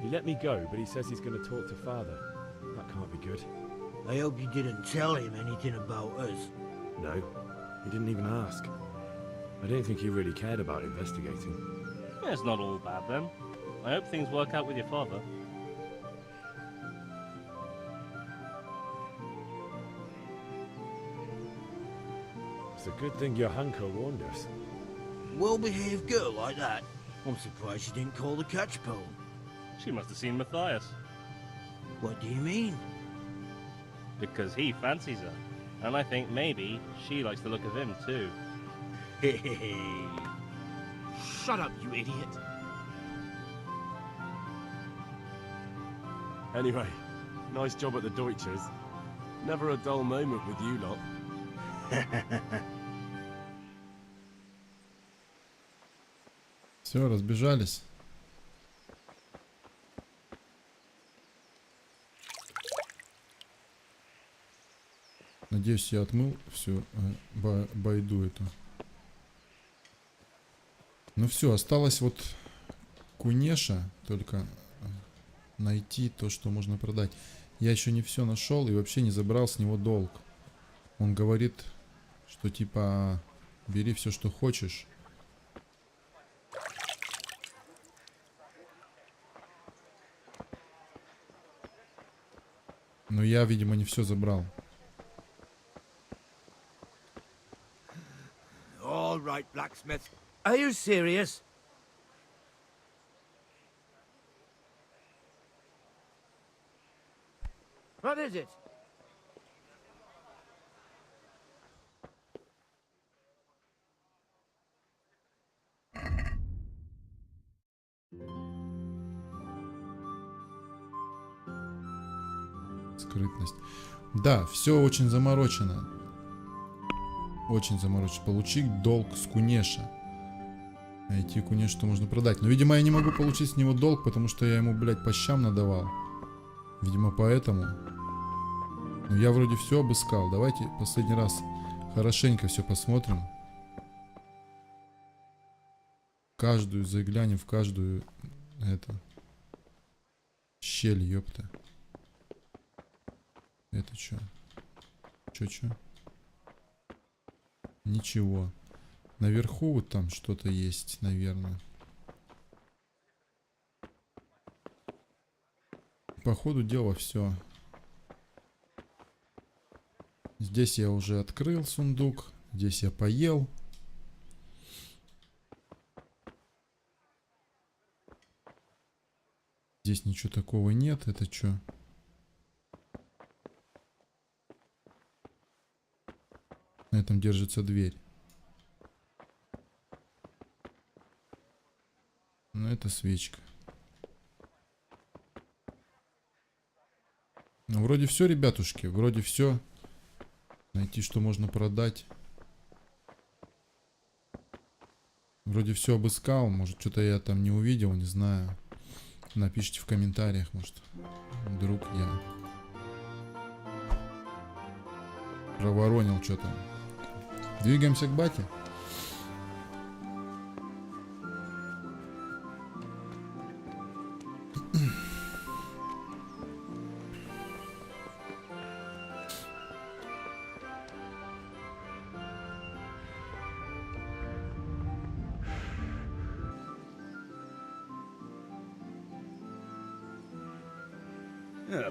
He let me go, but he says he's going to talk to father. That can't be good. I hope you didn't tell him anything about us. No, he didn't even ask. I don't think he really cared about investigating. Yeah, it's not all bad then. I hope things work out with your father. It's a good thing your Hanko warned us. Well-behaved girl like that. I'm surprised she didn't call the catch pole. She must have seen Matthias. What do you mean? Because he fancies her. And I think maybe she likes the look of him too. Shut up, you idiot. Anyway, nice job at the Deutschers. Never a dull moment with you lot. Все, разбежались. Надеюсь, я отмыл всю байду эту. Ну все, осталось вот Кунеша, только найти то, что можно продать. Я еще не все нашел и вообще не забрал с него долг. Он говорит, что типа бери все, что хочешь. Но я, видимо, не все забрал. all right, blacksmith. Are you serious? What is it? Скрытность. Да, все очень заморочено. Очень заморочено. Получить долг с Кунеша. Найти Кунеш, что можно продать. Но, видимо, я не могу получить с него долг, потому что я ему, блядь, по щам надавал. Видимо, поэтому. Но я вроде все обыскал. Давайте последний раз хорошенько все посмотрим. Каждую заглянем в каждую щель, ёпта. Это что? Чё? Ничего. Наверху вот там что-то есть, наверное. По ходу дела все. Здесь я уже открыл сундук. Здесь я поел. Здесь ничего такого нет. Это что? На этом держится дверь. Ну, это свечка. Ну, вроде все, ребятушки. Вроде все. Найти, что можно продать. Вроде все обыскал. Может, что-то я там не увидел, не знаю. Напишите в комментариях, может, вдруг я проворонил что-то. Двигаемся к бате.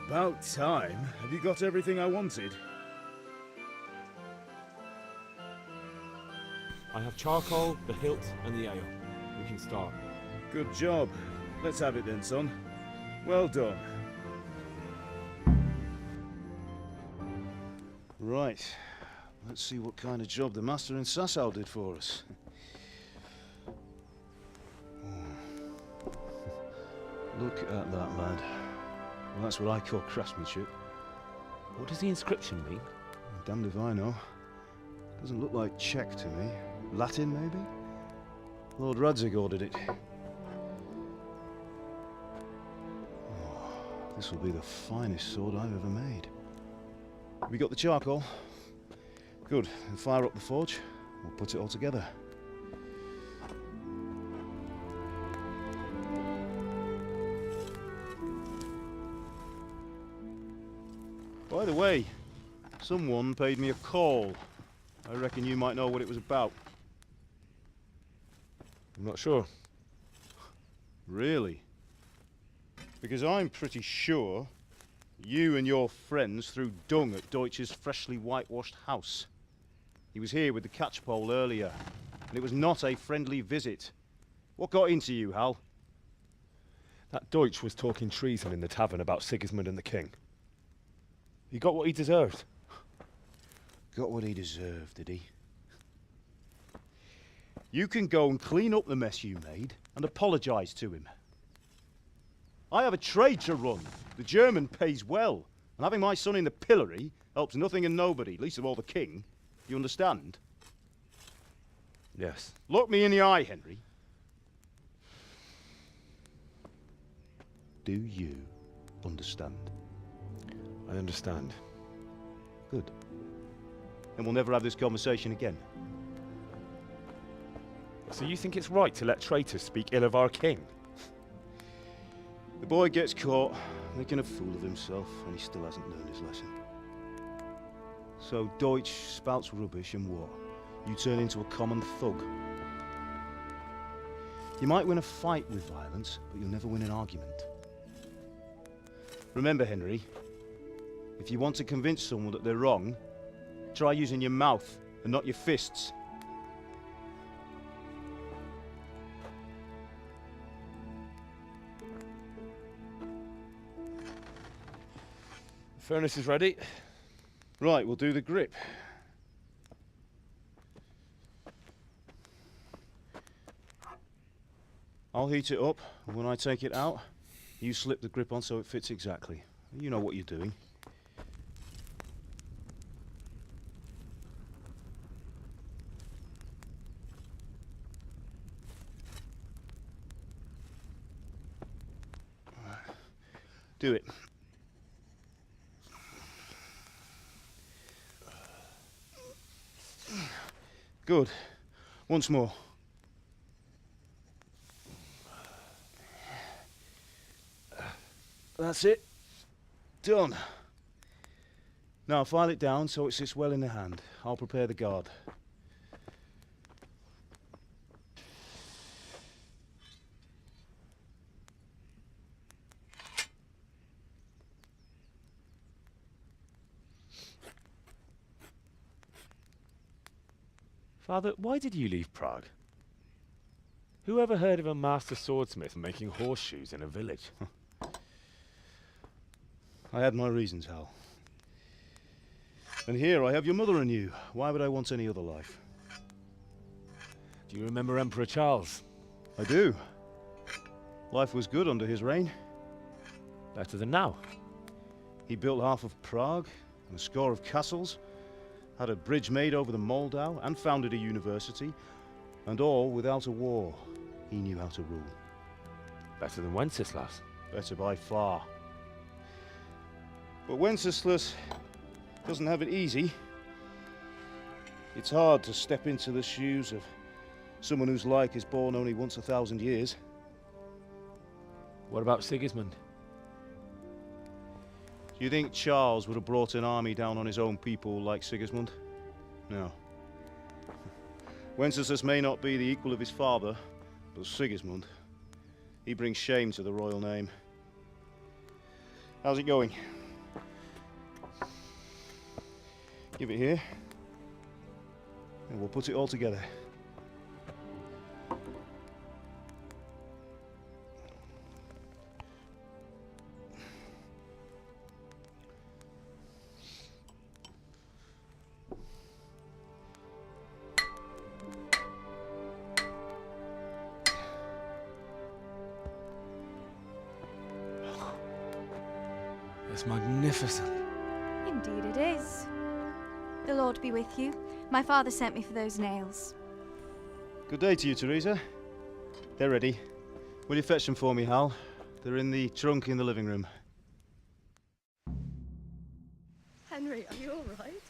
About time. Have you got everything I wanted? I have charcoal, the hilt, and the ale. We can start. Good job. Let's have it then, son. Well done. Right. Let's see what kind of job the master in Sasau did for us. Look at that, lad. Well, that's what I call craftsmanship. What does the inscription mean? Damned if I know. Doesn't look like Czech to me. Latin, maybe? Lord Radzig ordered it. Oh, this will be the finest sword I've ever made. We got the charcoal? Good. Then fire up the forge. We'll put it all together. By the way, someone paid me a call. I reckon you might know what it was about. I'm not sure. Really? Because I'm pretty sure you and your friends threw dung at Deutsch's freshly whitewashed house. He was here with the catchpole earlier, and it was not a friendly visit. What got into you, Hal? That Deutsch was talking treason in the tavern about Sigismund and the king. He got what he deserved. Got what he deserved, did he? You can go and clean up the mess you made and apologise to him. I have a trade to run. The German pays well, and having my son in the pillory helps nothing and nobody, least of all the king. You understand? Yes. Look me in the eye, Henry. Do you understand? I understand. Good. Then we'll never have this conversation again. So you think it's right to let traitors speak ill of our king? The boy gets caught, making a fool of himself, and he still hasn't learned his lesson. So Deutsch spouts rubbish, and what? You turn into a common thug. You might win a fight with violence, but you'll never win an argument. Remember, Henry, if you want to convince someone that they're wrong, try using your mouth and not your fists. Furnace is ready. Right, we'll do the grip. I'll heat it up, and when I take it out, you slip the grip on so it fits exactly. You know what you're doing. Do it. Good. Once more. That's it. Done. Now file it down so it sits well in the hand. I'll prepare the guard. Father, why did you leave Prague? Who ever heard of a master swordsmith making horseshoes in a village? I had my reasons, Hal. And here I have your mother and you. Why would I want any other life? Do you remember Emperor Charles? I do. Life was good under his reign. Better than now. He built half of Prague and a score of castles, had a bridge made over the Moldau, and founded a university, and all without a war. He knew how to rule. Better than Wenceslas. Better by far. But Wenceslas doesn't have it easy. It's hard to step into the shoes of someone whose like is born only once 1,000 years. What about Sigismund? Do you think Charles would have brought an army down on his own people like Sigismund? No. Wenceslas may not be the equal of his father, but Sigismund, he brings shame to the royal name. How's it going? Give it here, and we'll put it all together. It's magnificent. Indeed it is. The Lord be with you. My father sent me for those nails. Good day to you, Teresa. They're ready. Will you fetch them for me, Hal? They're in the trunk in the living room. Henry, are you all right?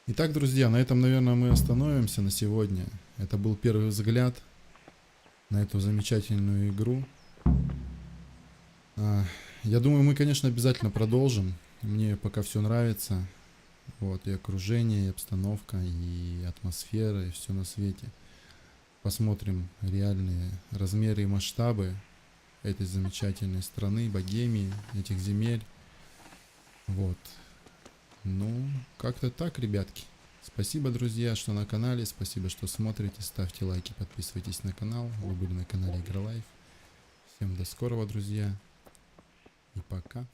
Итак, друзья, на этом, наверное, мы остановимся на сегодня. Это был первый взгляд на эту замечательную игру. Я думаю, мы, конечно, обязательно продолжим. Мне пока все нравится. Вот, и окружение, и обстановка, и атмосфера, и все на свете. Посмотрим реальные размеры и масштабы этой замечательной страны, Богемии, этих земель. Вот. Ну, как-то так, ребятки. Спасибо, друзья, что на канале. Спасибо, что смотрите. Ставьте лайки, подписывайтесь на канал. Вы были на канале Игролайф. Всем до скорого, друзья. И пока.